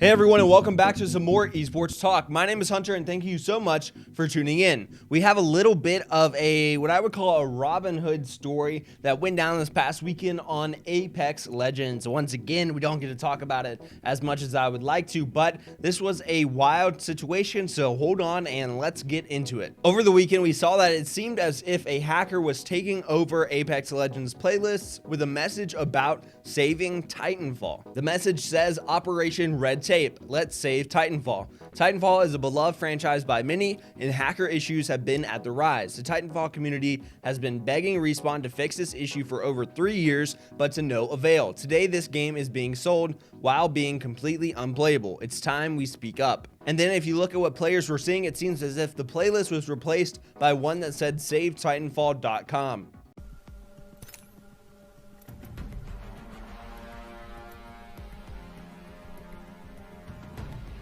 Hey everyone, and welcome back to some more esports talk. My name is Hunter, and thank you so much for tuning in. We have a little bit of what I would call a Robin Hood story that went down this past weekend on Apex Legends. Once again, we don't get to talk about it as much as I would like to, but this was a wild situation, so hold on and let's get into it. Over the weekend, we saw that it seemed as if a hacker was taking over Apex Legends playlists with a message about saving Titanfall. The message says, Operation Red Tape, let's save Titanfall. Titanfall is a beloved franchise by many, and hacker issues have been at the rise. The Titanfall community has been begging Respawn to fix this issue for over 3 years, but to no avail. Today, this game is being sold while being completely unplayable. It's time we speak up. And then if you look at what players were seeing, it seems as if the playlist was replaced by one that said SaveTitanfall.com.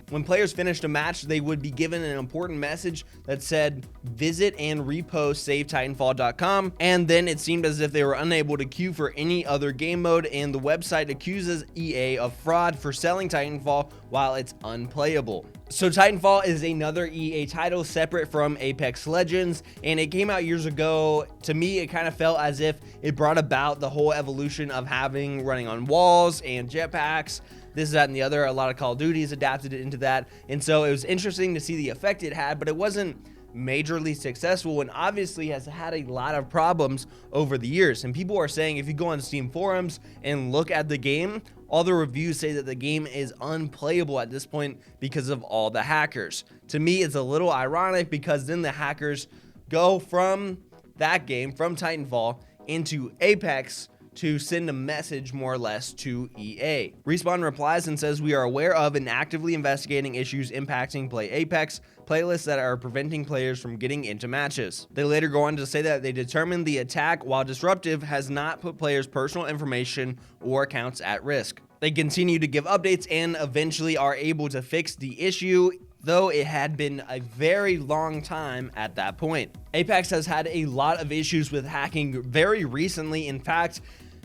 When players finished a match, they would be given an important message that said, visit and repost SaveTitanfall.com, and then it seemed as if they were unable to queue for any other game mode, and the website accuses EA of fraud for selling Titanfall while it's unplayable. So Titanfall is another EA title separate from Apex Legends, and it came out years ago. To me, it kind of felt as if it brought about the whole evolution of running on walls and jetpacks. This, that, and the other. A lot of Call of Duties adapted it into that. And so it was interesting to see the effect it had, but it wasn't majorly successful and obviously has had a lot of problems over the years. And people are saying if you go on Steam forums and look at the game, all the reviews say that the game is unplayable at this point because of all the hackers. To me, it's a little ironic because then the hackers go from that game, from Titanfall, into Apex to send a message more or less to EA. Respawn replies and says, we are aware of and actively investigating issues impacting Play Apex playlists that are preventing players from getting into matches. They later go on to say that they determined the attack, while disruptive, has not put players' personal information or accounts at risk. They continue to give updates and eventually are able to fix the issue, though it had been a very long time at that point. Apex has had a lot of issues with hacking very recently. In fact,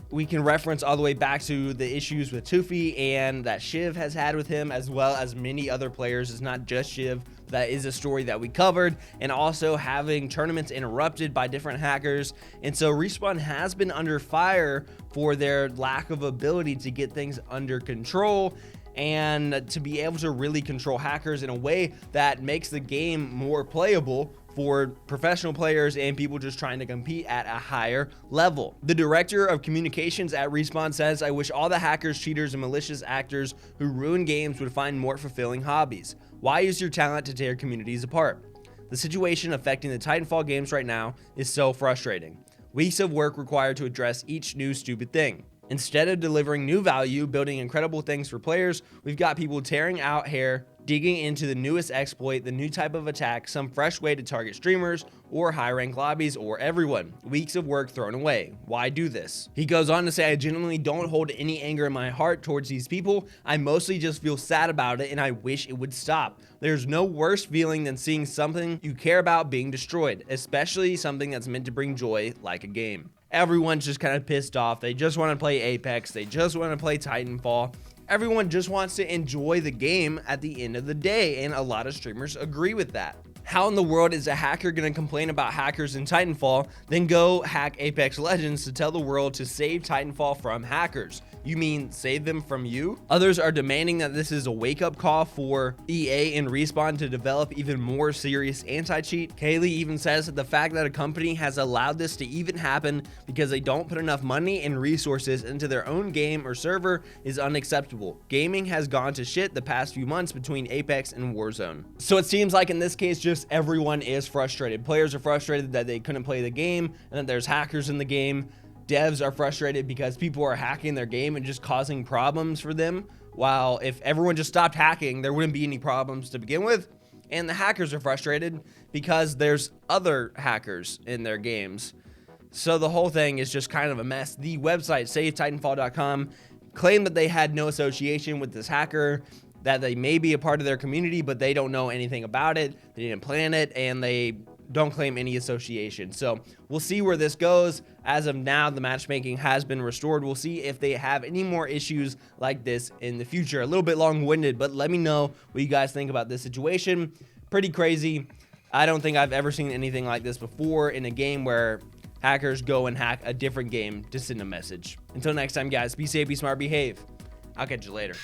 we can reference all the way back to the issues with TUFI and that Shiv has had with him, as well as many other players. It's not just Shiv. That is a story that we covered, and also having tournaments interrupted by different hackers. And so Respawn has been under fire for their lack of ability to get things under control and to be able to really control hackers in a way that makes the game more playable for professional players and people just trying to compete at a higher level. The director of communications at Respawn says, I wish all the hackers, cheaters, and malicious actors who ruin games would find more fulfilling hobbies. Why use your talent to tear communities apart? The situation affecting the Titanfall games right now is so frustrating. Weeks of work required to address each new stupid thing. Instead of delivering new value, building incredible things for players, we've got people tearing out hair, digging into the newest exploit, the new type of attack, some fresh way to target streamers or high rank lobbies or everyone. Weeks of work thrown away. Why do this? He goes on to say, I genuinely don't hold any anger in my heart towards these people. I mostly just feel sad about it and I wish it would stop. There's no worse feeling than seeing something you care about being destroyed, especially something that's meant to bring joy like a game. Everyone's just kind of pissed off. They just want to play Apex. They just want to play Titanfall. Everyone just wants to enjoy the game at the end of the day, and a lot of streamers agree with that. How in the world is a hacker going to complain about hackers in Titanfall, then go hack Apex Legends to tell the world to save Titanfall from hackers? You mean save them from you? Others are demanding that this is a wake-up call for EA and Respawn to develop even more serious anti-cheat. Kaylee even says that the fact that a company has allowed this to even happen because they don't put enough money and resources into their own game or server is unacceptable. Gaming has gone to shit the past few months between Apex and Warzone. So it seems like in this case, just everyone is frustrated. Players are frustrated that they couldn't play the game and that there's hackers in the game. Devs are frustrated because people are hacking their game and just causing problems for them. While if everyone just stopped hacking, there wouldn't be any problems to begin with. And the hackers are frustrated because there's other hackers in their games. So the whole thing is just kind of a mess. The website, SaveTitanfall.com, claimed that they had no association with this hacker, that they may be a part of their community, but they don't know anything about it. They didn't plan it, and they don't claim any association. So we'll see where this goes. As of now, the matchmaking has been restored. We'll see if they have any more issues like this in the future. A little bit long-winded, but let me know what you guys think about this situation. Pretty crazy. I don't think I've ever seen anything like this before in a game where hackers go and hack a different game to send a message. Until next time, guys, be safe, be smart, behave. I'll catch you later.